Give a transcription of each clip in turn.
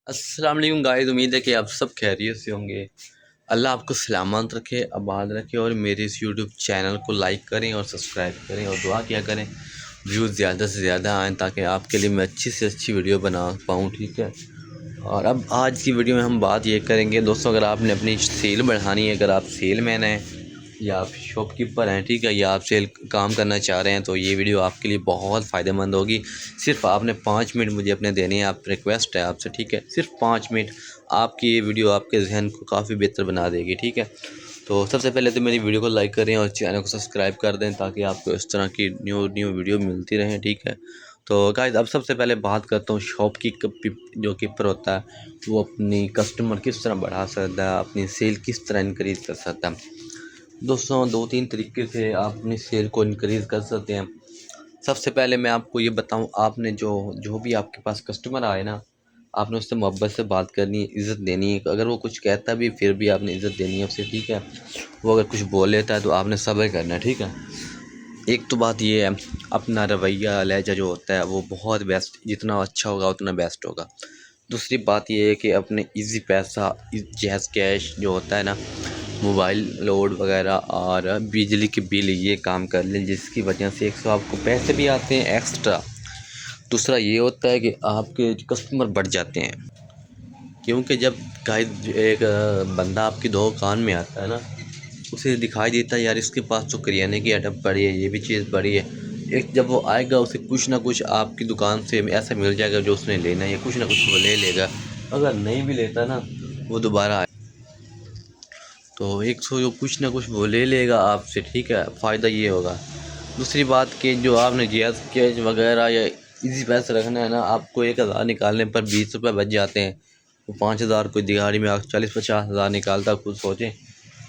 अस्सलाम वालेकुम गाइस, उम्मीद है कि आप सब खैरियत से होंगे। अल्लाह आपको सलामत रखे, आबाद रखे और मेरे इस यूट्यूब चैनल को लाइक करें और सब्सक्राइब करें और दुआ किया करें व्यूज़ ज़्यादा से ज़्यादा आएँ ताकि आपके लिए मैं अच्छी से अच्छी वीडियो बना पाऊँ। ठीक है। और अब आज की वीडियो में हम बात ये करेंगे दोस्तों, अगर आपने अपनी सेल बढ़ानी है, अगर आप सेलमैन हैं या आप शॉपकीपर हैं, ठीक है, या आप सेल काम करना चाह रहे हैं, तो ये वीडियो आपके लिए बहुत फ़ायदेमंद होगी। सिर्फ आपने 5 मिनट मुझे अपने देने हैं, आप रिक्वेस्ट है आपसे, ठीक है, सिर्फ 5 मिनट। आपकी ये वीडियो आपके जहन को काफ़ी बेहतर बना देगी। ठीक है। तो सबसे पहले तो मेरी वीडियो को लाइक करें और चैनल को सब्सक्राइब कर दें ताकि आपको इस तरह की न्यू न्यू वीडियो मिलती रहें। ठीक है। तो गाइस, अब सबसे पहले बात करता हूँ शॉप की जो कीपर होता है वो अपनी कस्टमर किस तरह बढ़ा सकता है, अपनी सेल किस तरह इंक्रीज़ कर सकता है। दोस्तों, 2-3 तरीके से आप अपनी सेल को इंक्रीज़ कर सकते हैं। सबसे पहले मैं आपको ये बताऊँ, आपने जो जो भी आपके पास कस्टमर आए ना, आपने उससे मोहब्बत से बात करनी है, इज़्ज़त देनी है। अगर वो कुछ कहता भी फिर भी आपने इज़्ज़त देनी है उसे। ठीक है। वो अगर कुछ बोल लेता है तो आपने सब्र करना है। ठीक है। एक तो बात ये है, अपना रवैया लहजा जो होता है वो बहुत बेस्ट, जितना अच्छा होगा उतना बेस्ट होगा। दूसरी बात ये है कि अपने इजी पैसा, जैज़ कैश जो होता है ना, मोबाइल लोड वगैरह और बिजली के बिल ये काम कर लें, जिसकी वजह से एक तो आपको पैसे भी आते हैं एक्स्ट्रा। दूसरा ये होता है कि आपके कस्टमर बढ़ जाते हैं, क्योंकि जब गाइस एक बंदा आपकी दुकान में आता है ना, उसे दिखाई देता है यार इसके पास तो करियाने की आइटम पड़ी है, ये भी चीज़ पड़ी है। एक जब वो आएगा उसे कुछ ना कुछ आपकी दुकान से ऐसा मिल जाएगा जो उसने लेना है, या कुछ ना कुछ वो ले लेगा। अगर नहीं भी लेता ना, वो दोबारा आए तो एक सौ जो कुछ ना कुछ वो ले लेगा आपसे। ठीक है। फ़ायदा ये होगा। दूसरी बात कि जो आपने जैज़ कैश वगैरह या इजी पैसे रखना है ना, आपको 1000 निकालने पर 20 रुपये बच जाते हैं। वो 5000 कोई दिहाड़ी में आप 40-50 हज़ार निकालता, खुद सोचें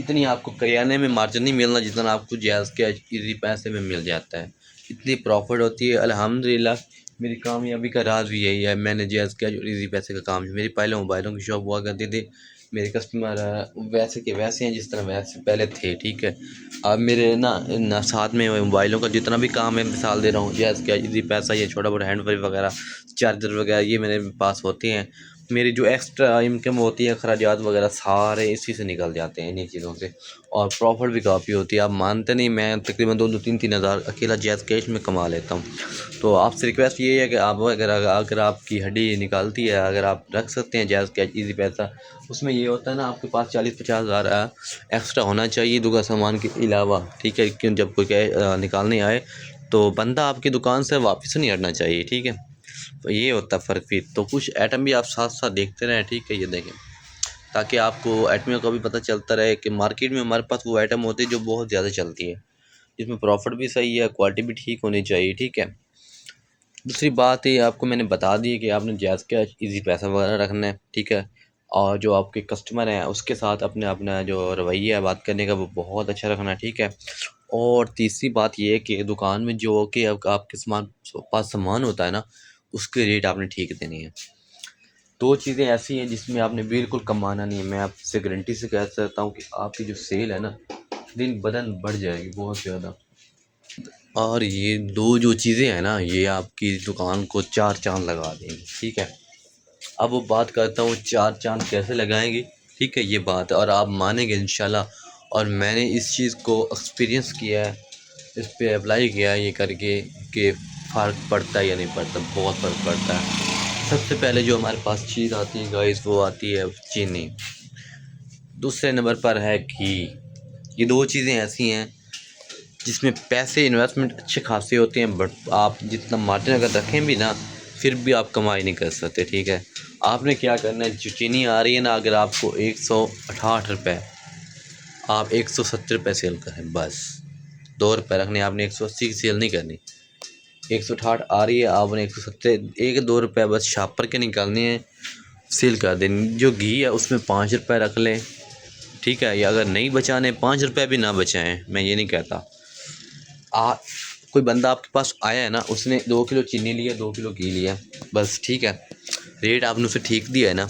इतनी आपको करियाने में मार्जिन नहीं मिलना जितना आपको जायज़ कैश इजी पैसे में मिल जाता है। इतनी प्रॉफिट होती है अल्हम्दुलिल्लाह। मेरी कामयाबी का राज भी यही है, मैंने जायज़ कैश और इजी पैसे का काम, मेरी पहले मोबाइलों की शॉप हुआ करती थी। मेरे कस्टमर वैसे के वैसे हैं जिस तरह वैसे पहले थे। ठीक है। अब मेरे ना साथ में मोबाइलों का जितना भी काम है, मिसाल दे रहा हूँ, जायज़ कैश इजी पैसा, ये छोटा मोटा हैंड फ्री वगैरह, चार्जर वगैरह, ये मेरे पास होते हैं। मेरी जो एक्स्ट्रा इनकम होती है, अखराजात वगैरह सारे इसी से निकल जाते हैं, इन्हीं चीज़ों से। और प्रॉफिट भी काफ़ी होती है। आप मानते नहीं, मैं तकरीबन 2-3 हज़ार अकेला जैज़ कैश में कमा लेता हूँ। तो आपसे रिक्वेस्ट ये है कि आप अगर आपकी हड्डी निकालती है, अगर आप रख सकते हैं जैज़ कैश इजी पैसा, उसमें ये होता है ना, आपके पास 40-50 हज़ार एक्स्ट्रा होना चाहिए दुकान सामान के अलावा। ठीक है। क्यों, जब कोई निकालने आए तो बंदा आपकी दुकान से वापस नहीं हटना चाहिए। ठीक है। तो ये होता है फ़र्क भी। तो कुछ आइटम भी आप साथ साथ देखते रहें। ठीक है। ये देखें ताकि आपको आइटमों का भी पता चलता रहे कि मार्केट में हमारे पास वो आइटम होती है जो बहुत ज़्यादा चलती है, जिसमें प्रॉफिट भी सही है, क्वालिटी भी ठीक होनी चाहिए। ठीक है। दूसरी बात ये आपको मैंने बता दी कि आपने जायज़ कैश इजी पैसा वगैरह रखना है। ठीक है। और जो आपके कस्टमर हैं उसके साथ अपने अपना जो रवैया है बात करने का वो बहुत अच्छा रखना है। ठीक है। और तीसरी बात ये है कि दुकान में जो कि आपके पास सामान होता है ना, उसके रेट आपने ठीक देने हैं। दो चीज़ें ऐसी हैं जिसमें आपने बिल्कुल कमाना नहीं है। मैं आपसे गारंटी से कह सकता हूँ कि आपकी जो सेल है ना, दिन ब दिन बढ़ जाएगी बहुत ज़्यादा। और ये दो जो चीज़ें हैं ना, ये आपकी दुकान को 4 चाँद लगा देंगी। ठीक है। अब वो बात करता हूँ 4 चाँद कैसे लगाएँगी। ठीक है, ये बात है और आप मानेंगे इंशाल्लाह। और मैंने इस चीज़ को एक्सपीरियंस किया है, इस पे अप्लाई किया है ये करके कि फ़र्क पड़ता है या नहीं पड़ता, बहुत फ़र्क पड़ता है। सबसे पहले जो हमारे पास चीज़ आती है गाइस, वो आती है चीनी। दूसरे नंबर पर है घी। ये दो चीज़ें ऐसी हैं जिसमें पैसे इन्वेस्टमेंट अच्छे खासे होते हैं, बट आप जितना मार्जिन अगर रखें भी ना, फिर भी आप कमाई नहीं कर सकते। ठीक है। आपने क्या करना है, जो चीनी आ रही है ना, अगर आपको 168 रुपये, आप 170 रुपये सेल करें बस। 2 रुपये रखने, आपने 180 की सेल नहीं करनी। 168 आ रही है, आपने 170, 1-2 रुपये बस शापर के निकालने हैं, सेल कर देनी। जो घी है उसमें 5 रुपये रख लें। ठीक है। या अगर नहीं बचाने, 5 रुपये भी ना बचाएं, मैं ये नहीं कहता। आ कोई बंदा आपके पास आया है ना, उसने 2 किलो चीनी लिया, 2 किलो घी लिया, बस। ठीक है। रेट आपने उसे ठीक दिया है ना।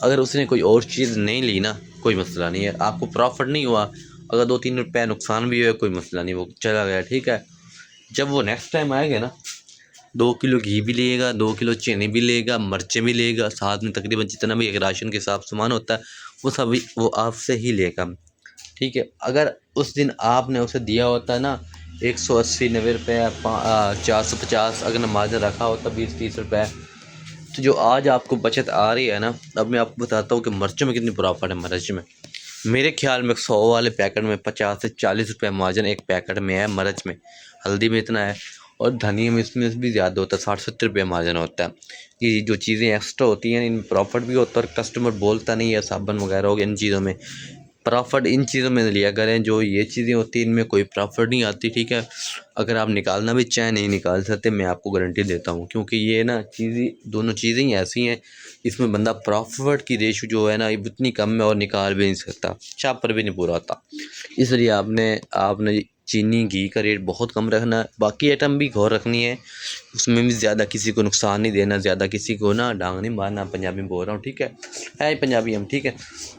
अगर उसने कोई और चीज़ नहीं ली ना, कोई मसला नहीं है, आपको प्रॉफिट नहीं हुआ, अगर 2-3 रुपये नुकसान भी हुआ, कोई मसला नहीं, वो चला गया। ठीक है। जब वो नेक्स्ट टाइम आएगा ना, 2 किलो घी भी लेगा, 2 किलो चीनी भी लेगा, मिर्चें भी लेगा, साथ में तकरीबन जितना भी एक राशन के हिसाब सामान होता है वो सभी वो आपसे ही लेगा, ठीक है। अगर उस दिन आपने उसे दिया होता है ना 180-90 रुपये, 450 अगर मार्जिन रखा होता 20-30 रुपये, तो जो आज आपको बचत आ रही है ना, अब मैं आपको बताता हूँ कि मिर्चों में कितनी प्रॉफिट है। मिर्च में मेरे ख्याल में 100 वाले पैकेट में 50 से 40 रुपये मार्जिन एक पैकेट में है मिर्च में। हल्दी में इतना है, और धनिया में इसमें भी ज़्यादा होता है, 60-70 रुपये मार्जिन होता है। ये जो चीज़ें एक्स्ट्रा होती हैं इनमें प्रॉफिट भी होता है, और कस्टमर बोलता नहीं है। साबुन वगैरह हो गया, इन चीज़ों में प्रॉफिट इन चीज़ों में लिया करें। जो ये चीज़ें होती हैं इनमें कोई प्रॉफिट नहीं आती, ठीक है। अगर आप निकालना भी चाहें नहीं निकाल सकते, मैं आपको गारंटी देता हूँ, क्योंकि ये ना चीज़ें दोनों चीज़ें ही ऐसी हैं, इसमें बंदा प्रॉफिट की रेशो जो है ना ये इतनी कम है और निकाल भी नहीं सकता, शापर भी नहीं पूरा होता। इसलिए आपने आपने चीनी घी का रेट बहुत कम रखना है, बाकी आइटम भी गौर रखनी है, उसमें भी ज़्यादा किसी को नुकसान नहीं देना, ज़्यादा किसी को ना डांग नहीं मारना, पंजाबी में बोल रहा हूँ, ठीक है पंजाबी हम, ठीक है।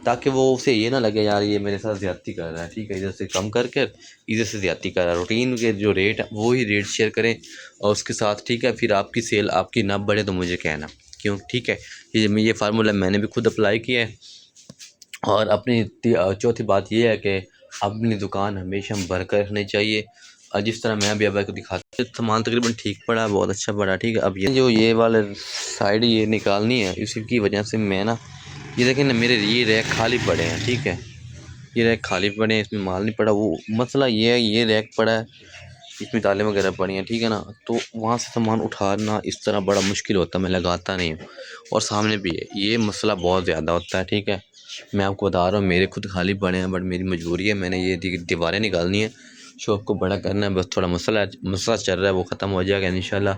ताकि वो उसे ये ना लगे यार ये मेरे साथ ज़्यादती कर रहा है, ठीक है। इधर से कम करके इधर से ज़्यादती कर रहा है। रूटीन के जो रेट है वो ही रेट शेयर करें और उसके साथ, ठीक है। फिर आपकी सेल आपकी ना बढ़े तो मुझे कहना क्यों, ठीक है। ये फार्मूला मैंने भी खुद अप्लाई किया है। और अपनी चौथी बात ये है कि अपनी दुकान हमेशा भर कर रखनी चाहिए। और जिस तरह मैं अभी आपको दिखाता हूँ, सामान तकरीबन ठीक पड़ा, बहुत अच्छा पड़ा, ठीक है। अब ये वाले साइड ये निकालनी है, इसी की वजह से मैं ना ये देखें ना, मेरे ये रैक खाली पड़े हैं, ठीक है। ये रैक खाली पड़े हैं, इसमें माल नहीं पड़ा। वो मसला ये है, ये रैक पड़ा है, इसमें ताले वगैरह पड़ी हैं, ठीक है ना। तो वहाँ से सामान उठाना इस तरह बड़ा मुश्किल होता है, मैं लगाता नहीं हूँ। और सामने भी है, ये मसला बहुत ज़्यादा होता है, ठीक है। मैं आपको बता रहा हूँ, मेरे खुद खाली पड़े हैं, बट मेरी मजबूरी है, मैंने ये दीवारें निकालनी है, शॉप को बड़ा करना है। बस थोड़ा मसला चल रहा है, वो ख़त्म हो जाएगा इंशाल्लाह।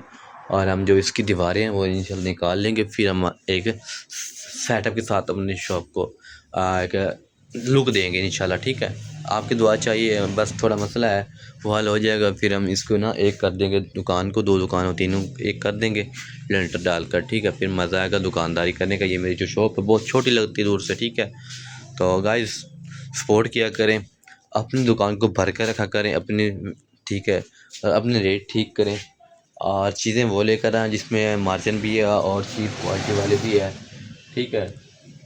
और हम जो इसकी दीवारें हैं वो इंशाल्लाह निकाल लेंगे, फिर हम एक सेटअप के साथ अपनी शॉप को एक लुक देंगे इंशाल्लाह, ठीक है। आपकी दुआ चाहिए, बस थोड़ा मसला है वो हल हो जाएगा। फिर हम इसको ना एक कर देंगे, दुकान को 2 दुकानों तीनों एक कर देंगे लेंटर डालकर, ठीक है। फिर मज़ा आएगा दुकानदारी करने का। ये मेरी जो शॉप है बहुत छोटी लगती है दूर से, ठीक है। तो गाइस सपोर्ट किया करें, अपनी दुकान को भर कर रखा करें अपनी, ठीक है। और अपने रेट ठीक करें और चीज़ें वो लेकर आएँ जिसमें मार्जिन भी है और चीज़ क्वालिटी वाले भी है, ठीक है।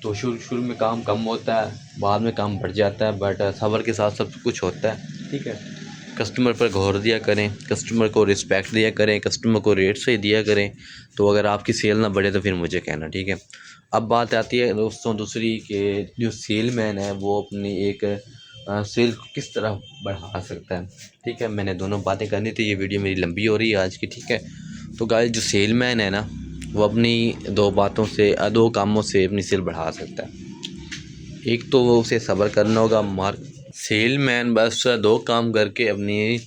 तो शुरू में काम कम होता है, बाद में काम बढ़ जाता है, बट सब्र के साथ सब कुछ होता है, ठीक है। कस्टमर पर गौर दिया करें, कस्टमर को रिस्पेक्ट दिया करें, कस्टमर को रेट सही दिया करें। तो अगर आपकी सेल ना बढ़े तो फिर मुझे कहना, ठीक है। अब बात आती है दोस्तों दूसरी, कि जो सेलमैन है वो अपनी एक सेल को किस तरह बढ़ा सकता है, ठीक है। मैंने दोनों बातें करनी थी, ये वीडियो मेरी लंबी हो रही है आज की, ठीक है। तो गाइस जो सेलमैन है ना वो अपनी दो कामों से अपनी सेल बढ़ा सकता है। एक तो वो उसे सब्र करना होगा, सेलमैन बस 2 काम करके अपनी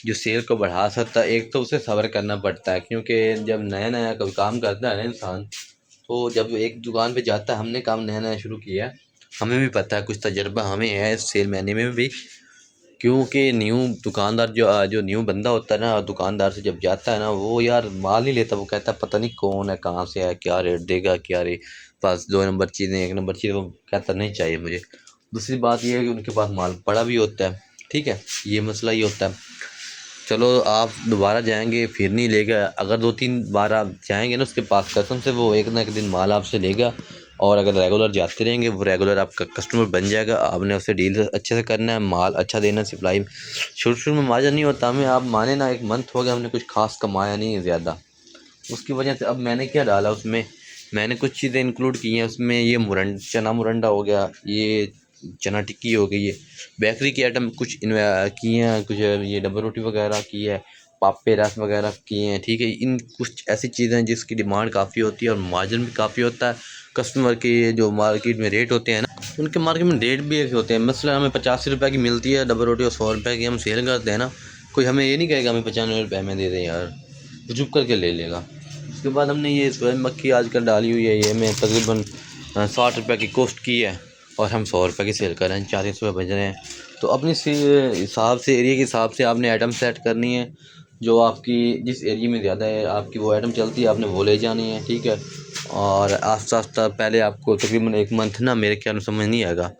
जो सेल को बढ़ा सकता है। एक तो उसे सब्र करना पड़ता है, क्योंकि जब नया नया कोई काम करता है ना इंसान, तो जब एक दुकान पे जाता है, हमने काम नया नया शुरू किया, हमें भी पता है, कुछ तजर्बा हमें है सेल मैने में भी। क्योंकि न्यू दुकानदार जो न्यू बंदा होता है ना, दुकानदार से जब जाता है ना, वो यार माल नहीं लेता, वो कहता है पता नहीं कौन है, कहाँ से है, क्या रेट देगा, क्या रे पास 2 नंबर चीज़ें 1 नंबर चीज़, वो कहता नहीं चाहिए मुझे। दूसरी बात ये है कि उनके पास माल पड़ा भी होता है, ठीक है। ये मसला ये होता है। चलो आप दोबारा जाएंगे फिर नहीं लेगा, अगर 2-3 बार आप जाएंगे ना उसके पास, कसम से वो एक ना एक दिन माल आपसे लेगा। और अगर रेगुलर जाते रहेंगे वो रेगुलर आपका कस्टमर बन जाएगा। आपने उससे डील अच्छे से करना है, माल अच्छा देना, सप्लाई शुरू में मार्जिन नहीं होता हमें, आप माने ना 1 मंथ हो गया हमने कुछ खास कमाया नहीं है ज़्यादा, उसकी वजह से अब मैंने क्या डाला उसमें, मैंने कुछ चीज़ें इंक्लूड की हैं उसमें। ये चना मुरंडा हो गया, ये चना टिक्की हो गई, ये बेकरी की आइटम कुछ किए हैं, कुछ ये डबल रोटी वगैरह की है, पापे रस वगैरह किए हैं, ठीक है। इन कुछ ऐसी चीज़ें हैं जिसकी डिमांड काफ़ी होती है और मार्जिन भी काफ़ी होता है। कस्टमर के जो मार्केट में रेट होते हैं ना, उनके मार्केट में रेट भी ऐसे होते हैं। मसला हमें 85 रुपये की मिलती है डबल रोटी और 100 रुपये की हम सेल करते हैं ना, कोई हमें ये नहीं कहेगा हमें 95 रुपये में दे दें यार, वो चुप करके ले लेगा। उसके बाद हमने ये सोया मक्खी आजकल डाली हुई है, ये मैं तकरीबन 60 रुपये की कॉस्ट की है और हम 100 रुपये की सेल कर रहे हैं, 40 रुपये बच रहे हैं। तो अपनी हिसाब से, एरिया के हिसाब से आपने आइटम सेट करनी है, जो आपकी जिस एरिया में ज़्यादा है आपकी वो आइटम चलती है, आपने वो ले जानी है, ठीक है। और आस्ता आस्ता पहले आपको तकरीबन 1 मंथ ना मेरे ख्याल में समझ नहीं आएगा,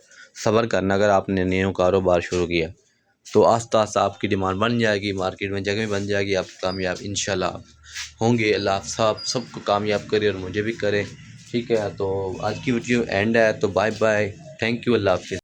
सब्र करना अगर आपने न्यू कारोबार शुरू किया। तो आस्ता आस्ता आपकी डिमांड बन जाएगी, मार्केट में जगह बन जाएगी, आप कामयाब इंशाल्लाह आप होंगे। अल्लाह आप सबको कामयाब करे और मुझे भी करे। ठीक है, तो आज की वीडियो एंड है, तो बाय बाय, थैंक यू, अल्लाह हाफिज़।